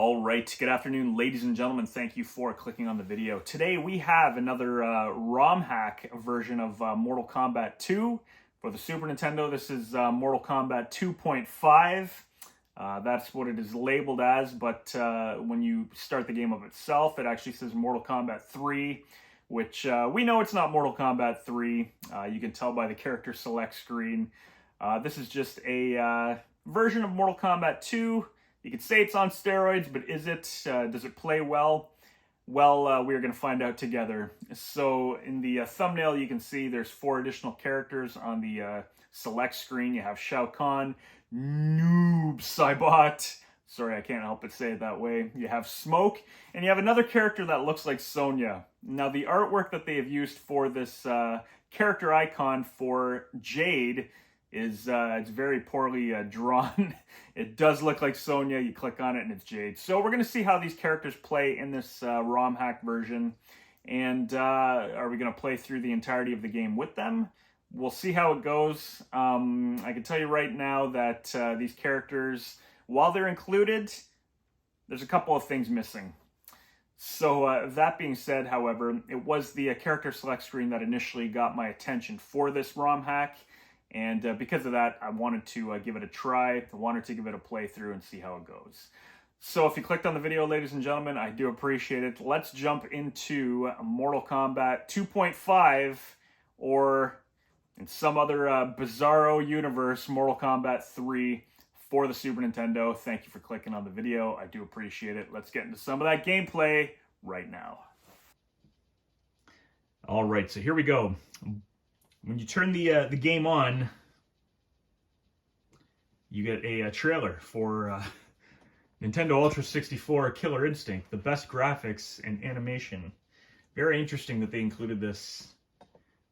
All right, good afternoon, ladies and gentlemen. Thank you for clicking on the video. Today we have another ROM hack version of Mortal Kombat 2 for the Super Nintendo. This is Mortal Kombat 2.5. That's what it is labeled as, but when you start the game of itself, it actually says Mortal Kombat 3, which we know it's not Mortal Kombat 3. You can tell by the character select screen. This is just a version of Mortal Kombat 2. You could say it's on steroids, but is it? Does it play well? Well, we're going to find out together. So in the thumbnail, you can see there's 4 additional characters on the select screen. You have Shao, Kahn, Noob, Saibot. Sorry, I can't help but say it that way. You have Smoke, and you have another character that looks like Sonya. Now, the artwork that they have used for this character icon for Jade is it's very poorly drawn. It does look like Sonya. You click on it and it's Jade. So we're going to see how these characters play in this ROM hack version. And are we going to play through the entirety of the game with them? We'll see how it goes. I can tell you right now that these characters, while they're included, there's a couple of things missing. So that being said, however, it was the character select screen that initially got my attention for this ROM hack. And because of that, I wanted to give it a try. I wanted to give it a playthrough and see how it goes. So if you clicked on the video, ladies and gentlemen, I do appreciate it. Let's jump into Mortal Kombat 2.5, or in some other bizarro universe, Mortal Kombat 3 for the Super Nintendo. Thank you for clicking on the video. I do appreciate it. Let's get into some of that gameplay right now. All right, so here we go. When you turn the game on, you get a trailer for Nintendo Ultra 64 Killer Instinct, the best graphics and animation. Very interesting that they included this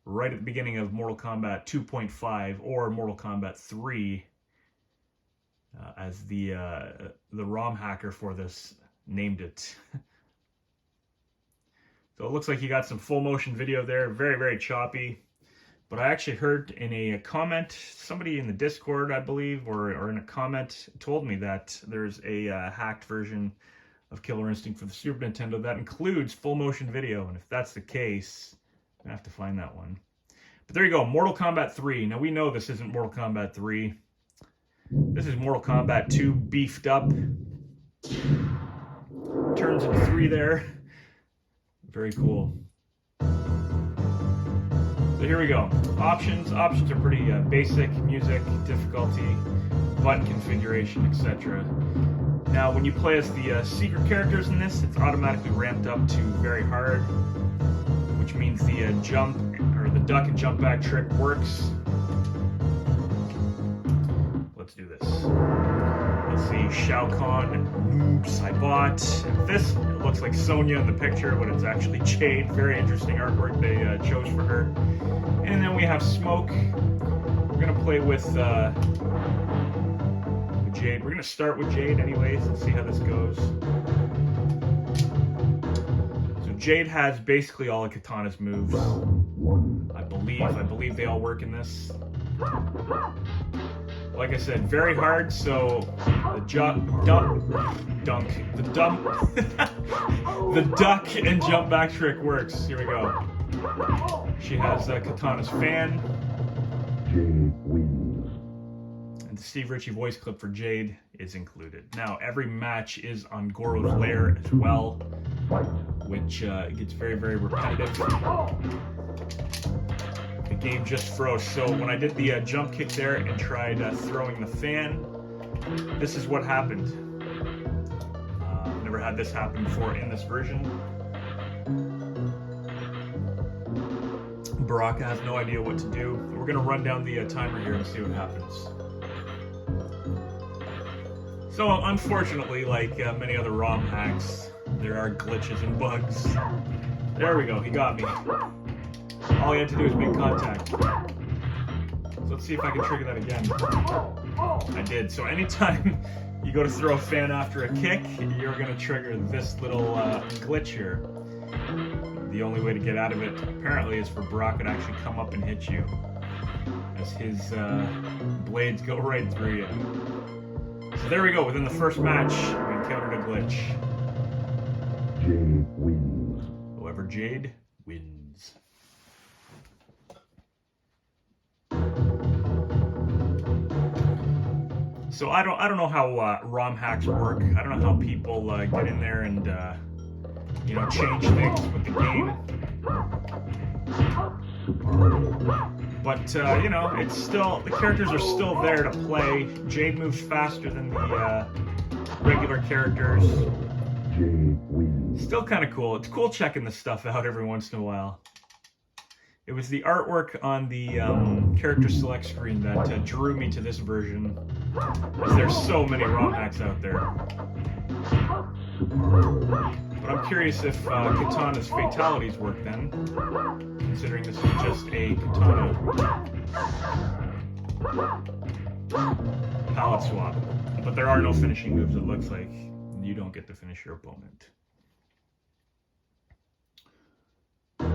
right at the beginning of Mortal Kombat 2.5 or Mortal Kombat 3 as the ROM hacker for this named it. So it looks like you got some full motion video there, very, very choppy. But I actually heard in a comment, somebody in the Discord, I believe, or in a comment, told me that there's a hacked version of Killer Instinct for the Super Nintendo that includes full motion video. And if that's the case, I'm going to have to find that one. But there you go, Mortal Kombat 3. Now we know this isn't Mortal Kombat 3. This is Mortal Kombat 2 beefed up. Turns into 3 there. Very cool. So here we go. Options are pretty basic: music, difficulty, button configuration, etc. Now, when you play as the secret characters in this, it's automatically ramped up to very hard, which means the jump or the duck and jump back trick works. Let's do this. Let's see, Shao Kahn, Noob, Saibot. This looks like Sonya in the picture, but it's actually Jade. Very interesting artwork they chose for her. And then we have Smoke. We're gonna play with Jade. We're gonna start with Jade anyways and see how this goes. So Jade has basically all of Katana's moves. I believe they all work in this. Like I said, very hard, so the the duck and jump back trick works. Here we go. She has Katana's fan. Jade wins. And the Steve Ritchie voice clip for Jade is included. Now, every match is on Goro's lair as well, which gets very, very repetitive. The game just froze. So when I did the jump kick there and tried throwing the fan, this is what happened. I've never had this happen before in this version. Baraka has no idea what to do. We're going to run down the timer here and see what happens. So unfortunately, like many other ROM hacks, there are glitches and bugs. There we go, he got me. All you had to do is make contact. So let's see if I can trigger that again. I did. So anytime you go to throw a fan after a kick, you're going to trigger this little glitch here. The only way to get out of it, apparently, is for Baraka to actually come up and hit you, as his blades go right through you. So there we go. Within the first match, we encountered a glitch. Jade wins. However, Jade wins. So I don't know how ROM hacks work. I don't know how people get in there and you know, change things with the game. But you know, it's still, the characters are still there to play. Jade moves faster than the regular characters. Jade wins. Still kind of cool. It's cool checking this stuff out every once in a while. It was the artwork on the character select screen that drew me to this version, as there's so many ROM hacks out there. But I'm curious if Katana's fatalities work then, considering this is just a Katana palette swap. But there are no finishing moves, it looks like. You don't get to finish your opponent.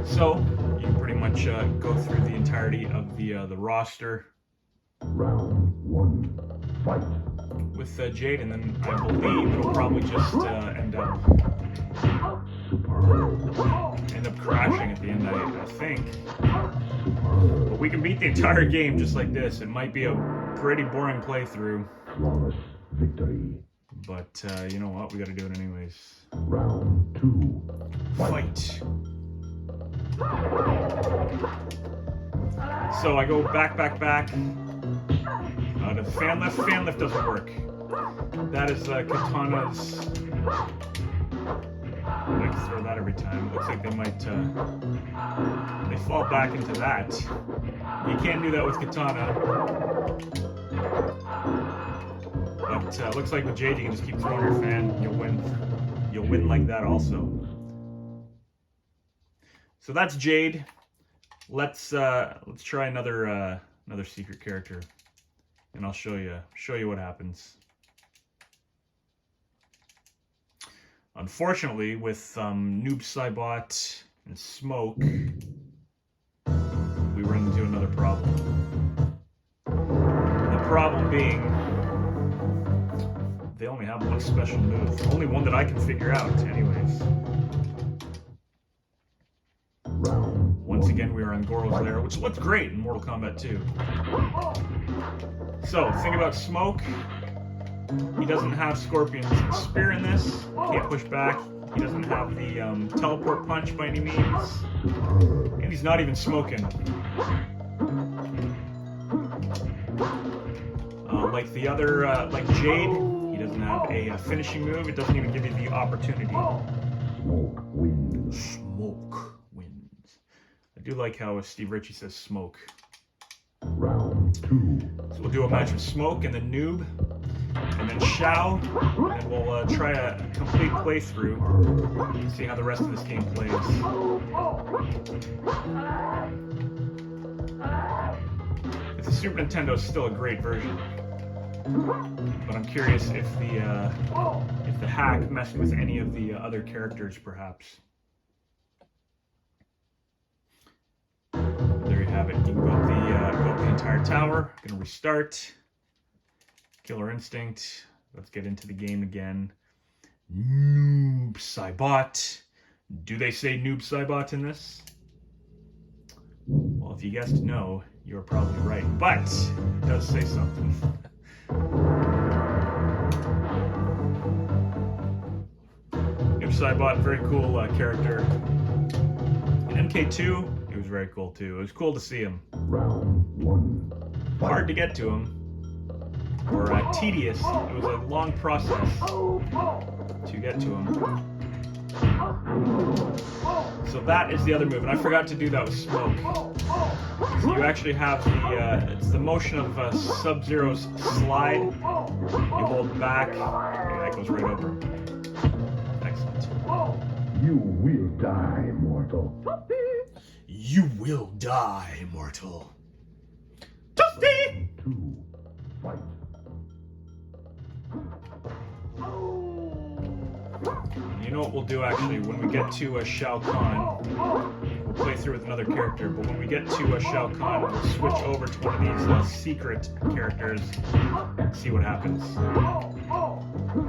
So, you can pretty much go through the entirety of the roster. Round 1, fight. With Jade, and then I believe it'll probably just end up crashing at the end, I think. But we can beat the entire game just like this. It might be a pretty boring playthrough. Flawless victory. But you know what? We gotta do it anyways. Round 2, fight. So I go back. To the fan lift. Fan lift doesn't work. That is Katana's. I can throw that every time. Looks like they might. They fall back into that. You can't do that with Katana. But looks like with Jade, you can just keep throwing your fan. You'll win. You'll win like that also. So that's Jade. Let's try another secret character, and I'll show you what happens. Unfortunately, with Noob, Saibot, and Smoke, we run into another problem. The problem being, they only have one special move. Only one that I can figure out, anyways. Once again, we are on Goro's lair, which looks great in Mortal Kombat 2. So, thing about Smoke, he doesn't have Scorpion's spear in this, can't push back, he doesn't have the teleport punch by any means, and he's not even smoking. Like the other, like Jade, he doesn't have a finishing move, it doesn't even give you the opportunity. Smoke wins. Smoke wins. I do like how Steve Ritchie says smoke. Round 2. So we'll do a match with Smoke and then Noob, and then Shao, and then we'll try a complete playthrough, see how the rest of this game plays. It's a Super Nintendo, is still a great version, but I'm curious if the hack messed with any of the other characters, perhaps. There you have it. You can go up the entire tower. Gonna restart. Killer Instinct. Let's get into the game again. Noob Saibot. Do they say Noob Saibot in this? Well, if you guessed no, you're probably right. But it does say something. Noob Saibot, very cool character. In MK2, he was very cool too. It was cool to see him. Round 1. Hard to get to him, or tedious. It was a long process to get to him. So that is the other move, and I forgot to do that with Smoke. So you actually have the, it's the motion of Sub-Zero's slide. You hold back, okay, that goes right over. Excellent. You will die, mortal. You will die, mortal. Dusty! 2, fight. You know what we'll do actually, when we get to Shao Kahn, we'll play through with another character, but when we get to Shao Kahn, we'll switch over to one of these secret characters and see what happens. There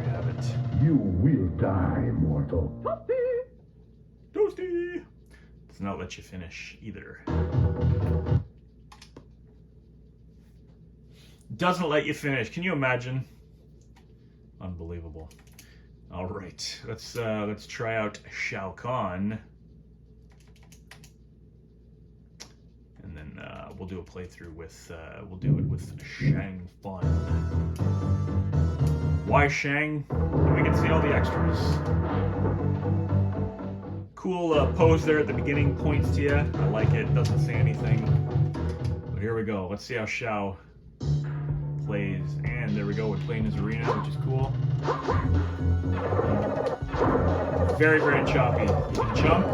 you have it. You will die, mortal. Toasty! Does not let you finish either. Doesn't let you finish. Can you imagine? Unbelievable. All right, let's try out Shao Kahn, and then we'll do a playthrough with we'll do it with Shang Fun. Why Shang? We can see all the extras. Cool pose there at the beginning, points to you. I like it. Doesn't say anything. But here we go. Let's see how Shao plays. And there we go. We're playing his arena, which is cool. Very, very choppy. You can jump.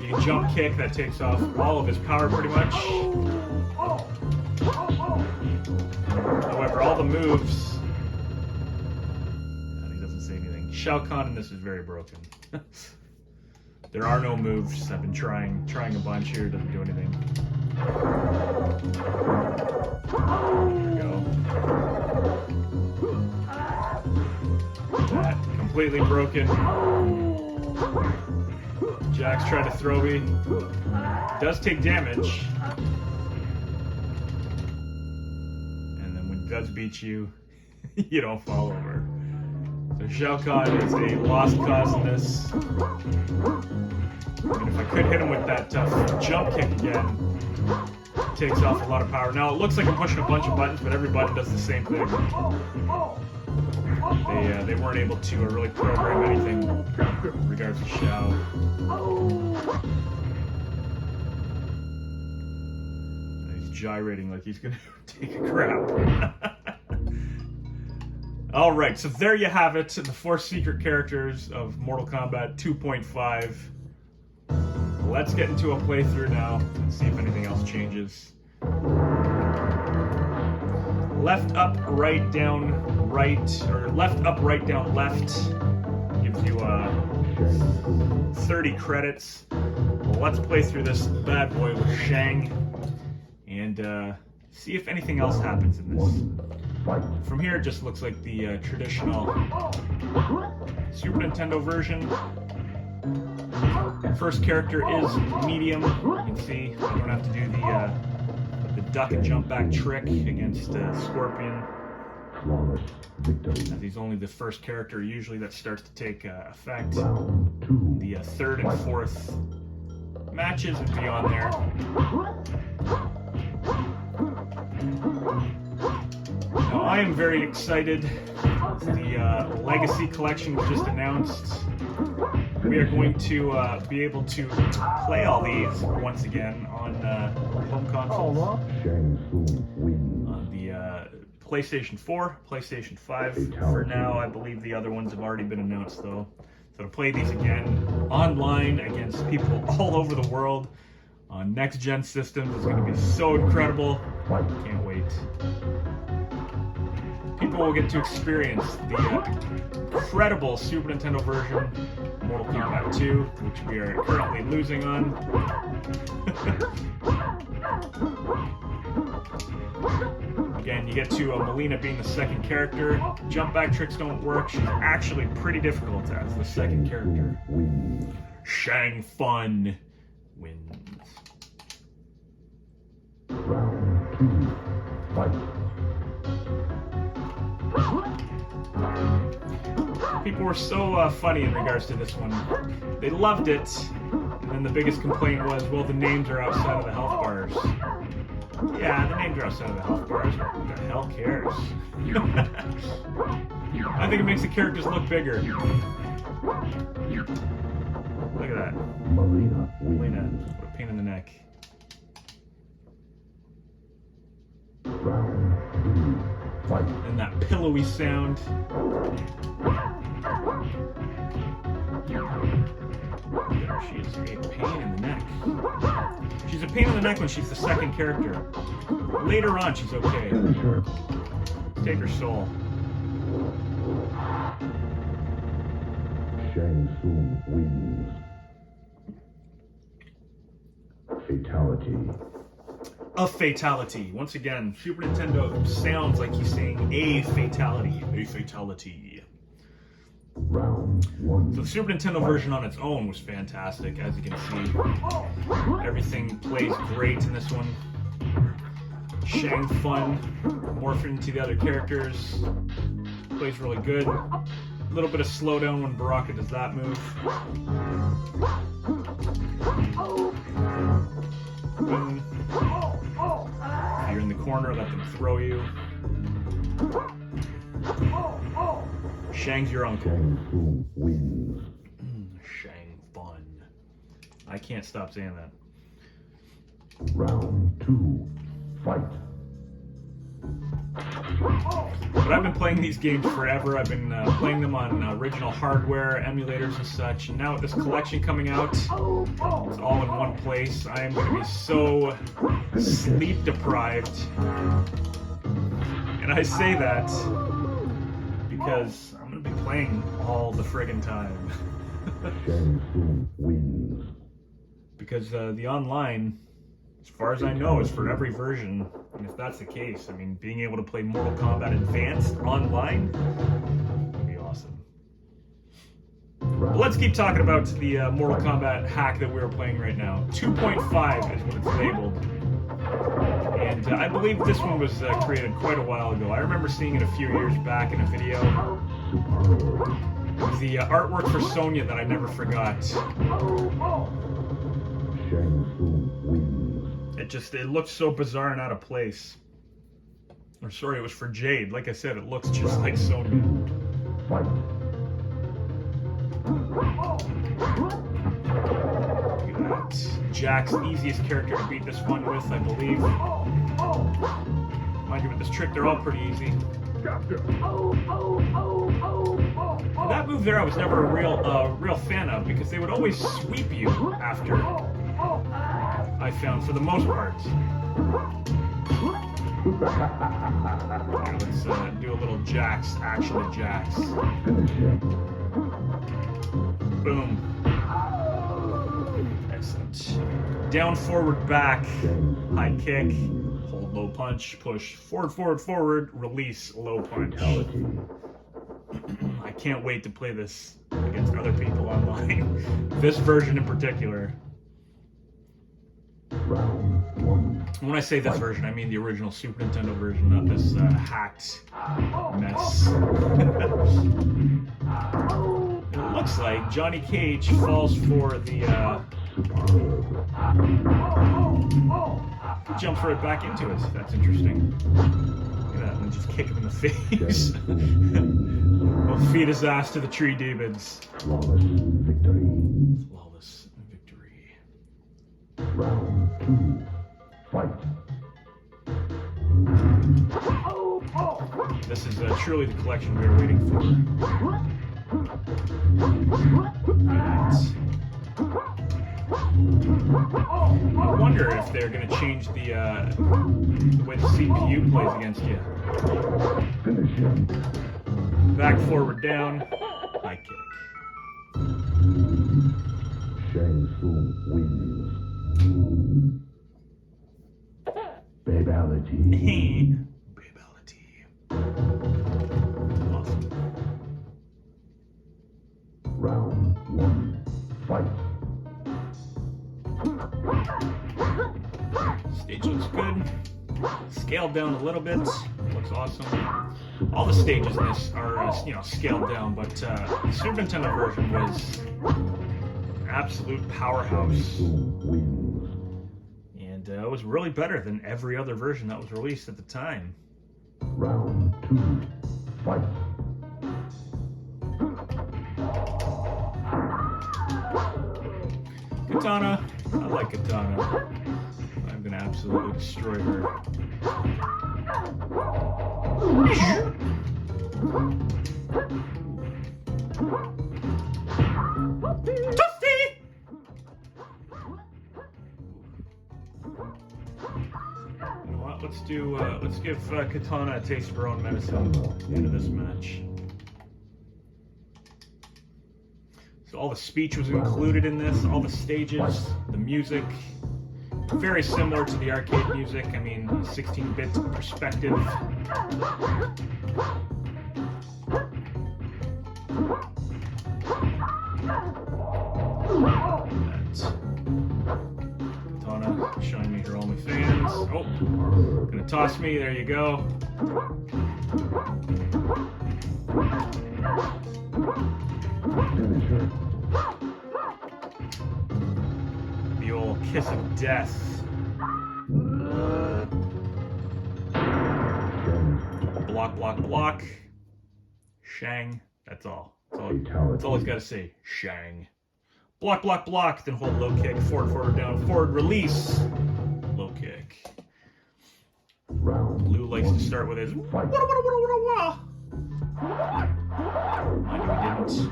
You can jump kick. That takes off all of his power pretty much. However, all the moves... And he doesn't say anything. Shao Kahn in this is very broken. There are no moves. I've been trying a bunch here. Doesn't do anything. There we go. That completely broken. Jack's trying to throw me. Does take damage. And then when it does beat you, you don't fall over. So Shao Kahn is a lost cause in this. And if I could hit him with that tough jump kick again, it takes off a lot of power. Now it looks like I'm pushing a bunch of buttons, but every button does the same thing. They weren't able to really program anything in regards to Shao. And he's gyrating like he's gonna take a crap. Alright, so there you have it, the 4 secret characters of Mortal Kombat 2.5. Let's get into a playthrough now and see if anything else changes. Left, up, right, down, right, or left, up, right, down, left gives you 30 credits. Well, let's play through this bad boy with Shang and see if anything else happens in this. From here, it just looks like the traditional Super Nintendo version. First character is medium. You can see I don't have to do the duck and jump back trick against Scorpion. As he's only the first character usually that starts to take effect. The third and fourth matches would be on there. Now I am very excited. The Legacy Collection was just announced. We are going to be able to play all these once again on home consoles. On the PlayStation 4, PlayStation 5 for now. I believe the other ones have already been announced though. So to play these again online against people all over the world on next-gen systems is going to be so incredible. Can't wait. People will get to experience the incredible Super Nintendo version, Mortal Kombat 2, which we are currently losing on. Again, you get to Melina being the second character. Jump back tricks don't work. She's actually pretty difficult as the second character. Shang Fun wins. Round 2, fight. People were so funny in regards to this one. They loved it, and then the biggest complaint was, well, the names are outside of the health bars. Yeah, the names are outside of the health bars. Who the hell cares? I think it makes the characters look bigger. Look at that. Melina Melina, wins. what a pain in the neck. Round 3, fight. And that pillowy sound. Yeah, she is a pain in the neck. She's a pain in the neck when she's the second character. Later on, she's okay. Finisher. Take her soul. Shang Tsung wins. Fatality. A fatality. Once again, Super Nintendo sounds like he's saying a fatality. A fatality. Round one. So the Super Nintendo version on its own was fantastic, as you can see. Everything plays great in this one. Shang fun, morphing into the other characters. Plays really good. A little bit of slowdown when Baraka does that move. Boom. If you're in the corner, let them throw you. Shang's your uncle. Shang Tsung wins. Shang fun. I can't stop saying that. Round two. Fight. But I've been playing these games forever. I've been playing them on original hardware, emulators and such. And now with this collection coming out, it's all in one place. I am going to be so sleep deprived. And I say that because I'm going to be playing all the friggin' time. Shang Tsung wins. Because the online, as far as I know, is for every version. And if that's the case, I mean, being able to play Mortal Kombat Advanced online would be awesome. But let's keep talking about the Mortal Kombat hack that we were playing right now. 2.5 is what it's labeled. And I believe this one was created quite a while ago. I remember seeing it a few years back in a video. It was the artwork for Sonya that I never forgot. Shang Tsung wins. It looked so bizarre and out of place. Or sorry, it was for Jade. Like I said, it looks just like Sonya. Fight. Look at that. Jack's the easiest character to beat this one with, I believe. Mind you, with this trick, they're all pretty easy. That move there I was never a real fan of, because they would always sweep you after, I found, for the most part. Here, let's do a little Jax, actually Jax. Boom. Excellent. Down, forward, back, high kick, hold low punch, push, forward, forward, forward, release, low punch. I can't wait to play this against other people online. This version in particular. Round one. When I say this version, I mean the original Super Nintendo version, not this hacked mess. It looks like Johnny Cage falls for the jumps right back into it. That's interesting. Look at that, and just kick him in the face. We'll feed his ass to the tree demons. Flawless victory. Flawless victory. Round two. Fight. This is truly the collection we were waiting for. Right. I wonder if they're going to change the way the CPU plays against you. Finish him. Back, forward, down, high kick. Shang Tsung wins. Babality. Babality. Awesome. Round one. Fight. Stage looks good. Scaled down a little bit. Looks awesome. All the stages in this are, scaled down, but the Super Nintendo version was an absolute powerhouse. Tsung wins. And it was really better than every other version that was released at the time. Round two. Fight. Katana. I like Katana. I'm gonna absolutely destroy her. Toasty! You know what? Let's give Katana a taste of her own medicine into this match. So all the speech was included in this, all the stages, the music. very similar to the arcade music. I mean, 16-bit perspective. That's Tana showing me her OnlyFans. Oh, gonna toss me. There you go. The old kiss of death. Block, block, block. Shang. That's all. That's all he's got to say. Shang. Block, block, block. Then hold low kick. Forward, forward, down, forward, release. Low kick. Lou likes to start with his. Mind you, we didn't.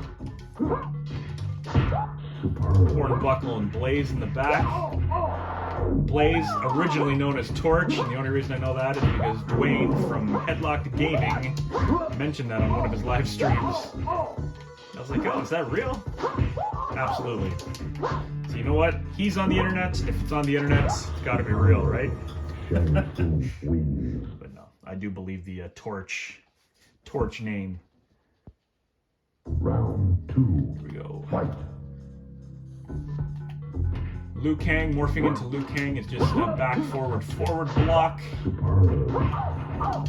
Horn buckle and Blaze in the back. Blaze, originally known as Torch, and the only reason I know that is because Dwayne from Headlocked Gaming mentioned that on one of his live streams. I was like, oh, is that real? Absolutely. So you know what? He's on the internet. If it's on the internet, it's gotta be real, right? But no, I do believe the Torch name. Round 2. Here we go. Fight. Liu Kang morphing into Liu Kang is just a back, forward, forward block.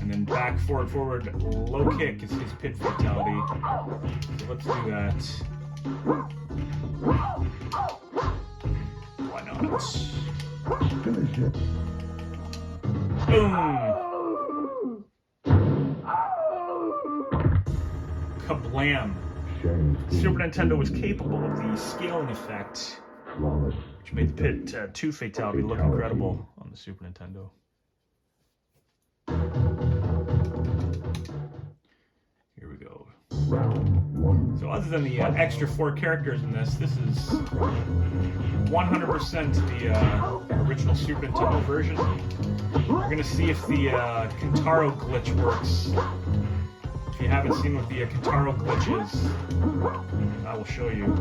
And then back, forward, low kick is his pit fatality. So let's do that. Why not? Finish it. Boom! Kablam! Super Nintendo was capable of the scaling effect, which made the Pit 2 fatality look incredible on the Super Nintendo. Here we go. So other than the extra 4 characters in this is 100% the original Super Nintendo version. We're going to see if the Kintaro glitch works. If you haven't seen what the Kintaro glitch is, I will show you.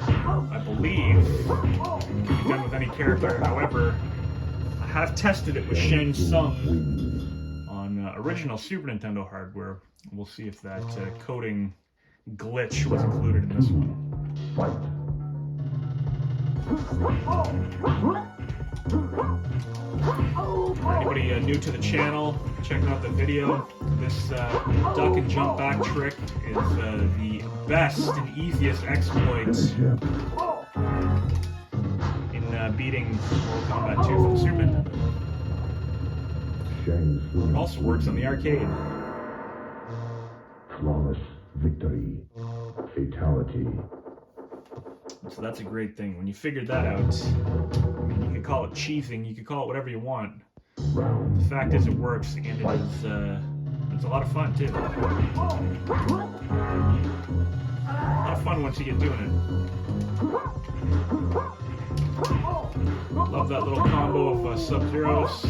I believe it can be done with any character. However, I have tested it with Shang Tsung on original Super Nintendo hardware. We'll see if that coding glitch was included in this one. For anybody new to the channel, checking out the video, this duck and jump back trick is the best and easiest exploit in beating Mortal Kombat 2 from the Super Nintendo. It also works on the arcade. Flawless victory. Fatality. So that's a great thing. When you figured that out, I mean, you could call it cheesing, you could call it whatever you want. The fact is it works, and it's a lot of fun too. A lot of fun once you get doing it. Love that little combo of Sub-Zeros.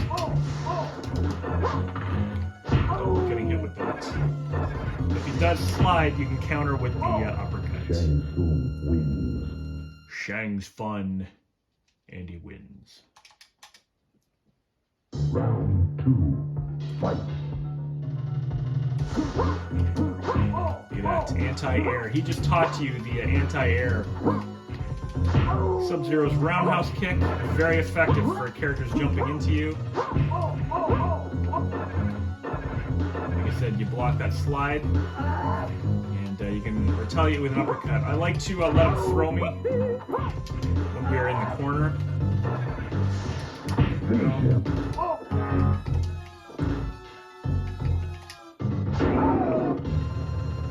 Oh, getting hit with that. If he does slide, you can counter with the uppercut. Shang's fun, and he wins. Round 2. Fight. Look at that, anti-air. He just taught you the anti-air. Sub-Zero's roundhouse kick, very effective for characters jumping into you. Like I said, you block that slide, and you can retaliate with an uppercut. I like to let him throw me when we are in the corner.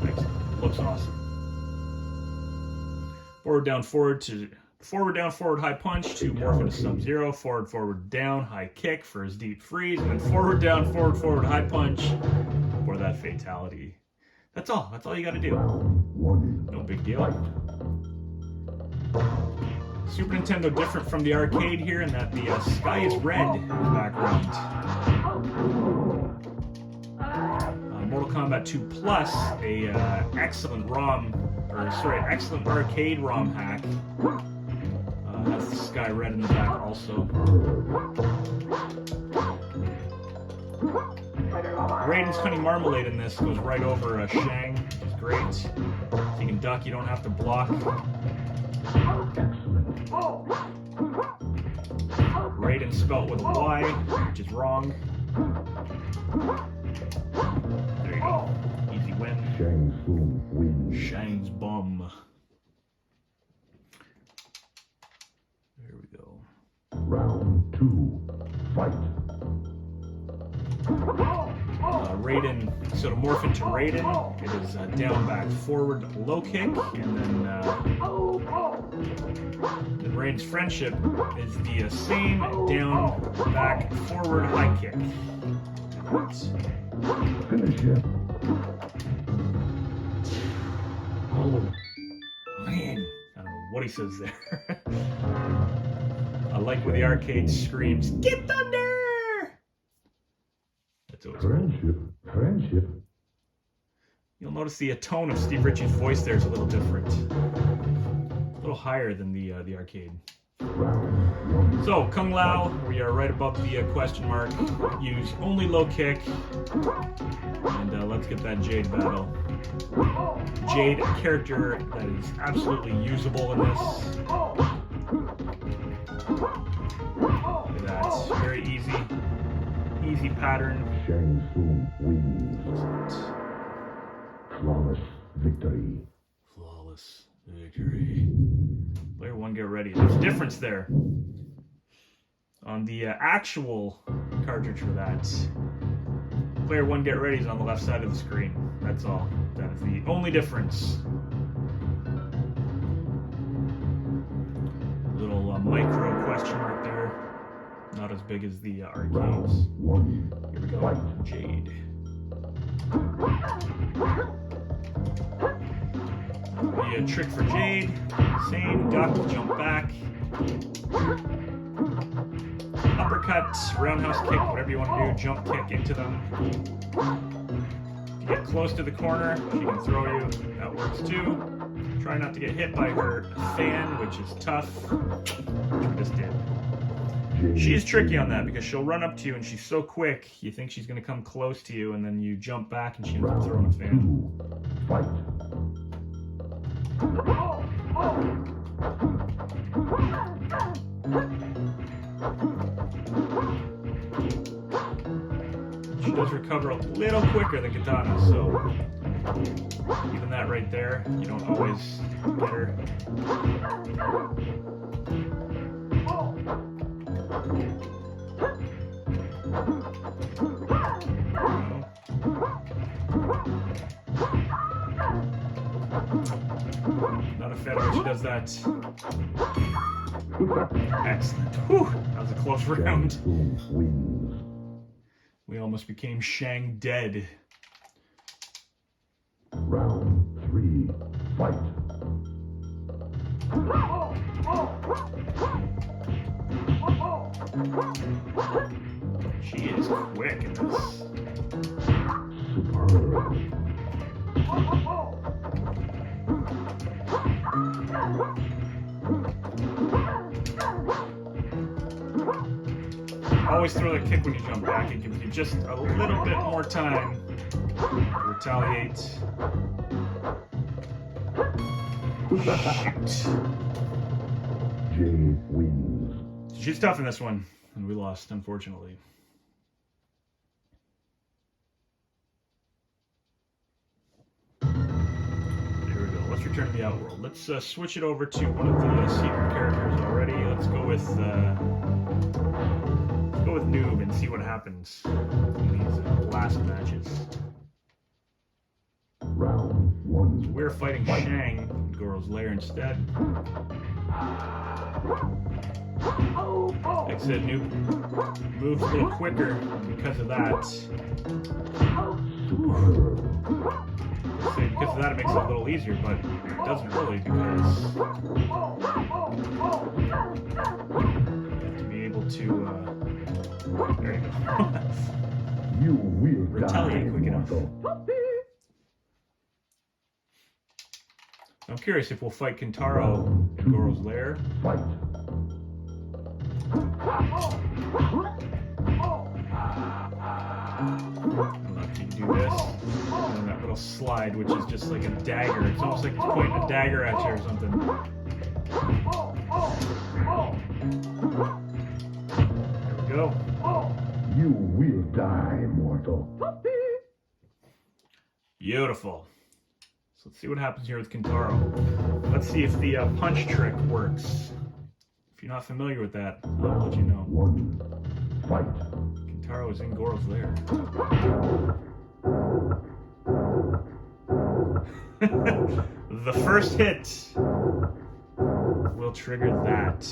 Excellent. Looks awesome. Forward, down, forward to forward, down, forward, high punch to morph into Sub-Zero. Forward, forward, down, high kick for his deep freeze, and then forward, down, forward, high punch for that fatality. That's all. That's all you got to do. No big deal. Super Nintendo different from the arcade here in that the sky is red in the background. Mortal Kombat 2 Plus, a excellent ROM, excellent arcade ROM hack. That's the sky red in the back also. Raiden's Honey Marmalade in this goes right over Shang, which is great. If you can duck, you don't have to block. Raiden spelt with a Y, which is wrong. There you go. Easy win. Shang's bum. There we go. Round 2, fight. Raiden, so to morph into Raiden, it is down, back, forward, low kick, and then Raiden's friendship is the same down, back, forward, high kick. Finish it. Oh, man. I don't know what he says there. I like when the arcade screams, "Get Thunder!" That's always cool. Friendship. You'll notice the tone of Steve Ritchie's voice there is a little different. A little higher than the arcade. So, Kung Lao, we are right above the question mark. Use only low kick. And let's get that Jade battle. Jade, a character that is absolutely usable in this. Look at that. Very easy. Easy pattern. Shang Tsung wins. Flawless victory. Flawless victory. Player 1, get ready. There's a difference there. On the actual cartridge for that, Player 1, get ready is on the left side of the screen. That's all. That is the only difference. Little micro question mark there. Not as big as the arcades. Here we go. Jade. The trick for Jade, same, duck, jump back, uppercut, roundhouse kick, whatever you want to do, jump kick into them. If you get close to the corner, she can throw you, that works too. Try not to get hit by her fan, which is tough, which we just did. She is tricky on that because she'll run up to you and she's so quick, you think she's going to come close to you and then you jump back and she ends up throwing a fan. Fight. She does recover a little quicker than Katana, so even that right there, you don't always get her. Not a fan of when she does that. Excellent. Whew, that was a close round. We almost became Shang dead. Round 3, fight. She is quick in this. Superb. Always throw the kick when you jump back. It gives you just a little bit more time to retaliate. Shoot. Jade wins. She's tough in this one, and we lost, unfortunately. There we go. Let's return to the Outworld. Let's switch it over to one of the secret characters already. Let's go with Noob and see what happens in these last matches. Round 1. So we're fighting Shang in Goro's lair instead. Like I said, Noob moves a little quicker because of that. Say because of that it makes it a little easier, but it doesn't really because you have to be able to there you go. You will retaliate quick enough. So I'm curious if we'll fight Kintaro in Goro's lair. Fight. I don't know if you can do this. And then that little slide, which is just like a dagger. It's almost like it's pointing a dagger at you or something. There we go. You will die, mortal. Beautiful. So let's see what happens here with Kintaro. Let's see if the punch trick works. If you're not familiar with that, I'll let you know. 1. Fight. Kintaro is in Goro's lair. The first hit will trigger that.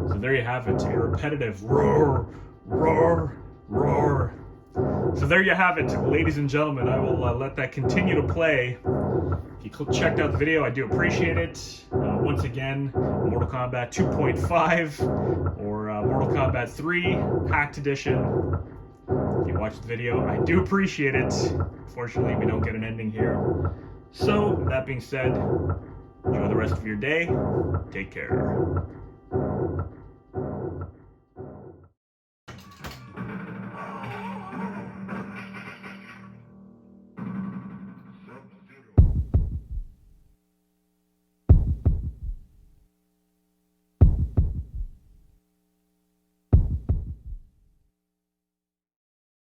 So there you have it, a repetitive roar, roar, roar. So there you have it, ladies and gentlemen. I will let that continue to play. If you checked out the video, I do appreciate it. Once again, Mortal Kombat 2.5 or Mortal Kombat 3 Hacked Edition. If you watched the video, I do appreciate it. Fortunately, we don't get an ending here. So, that being said, enjoy the rest of your day. Take care.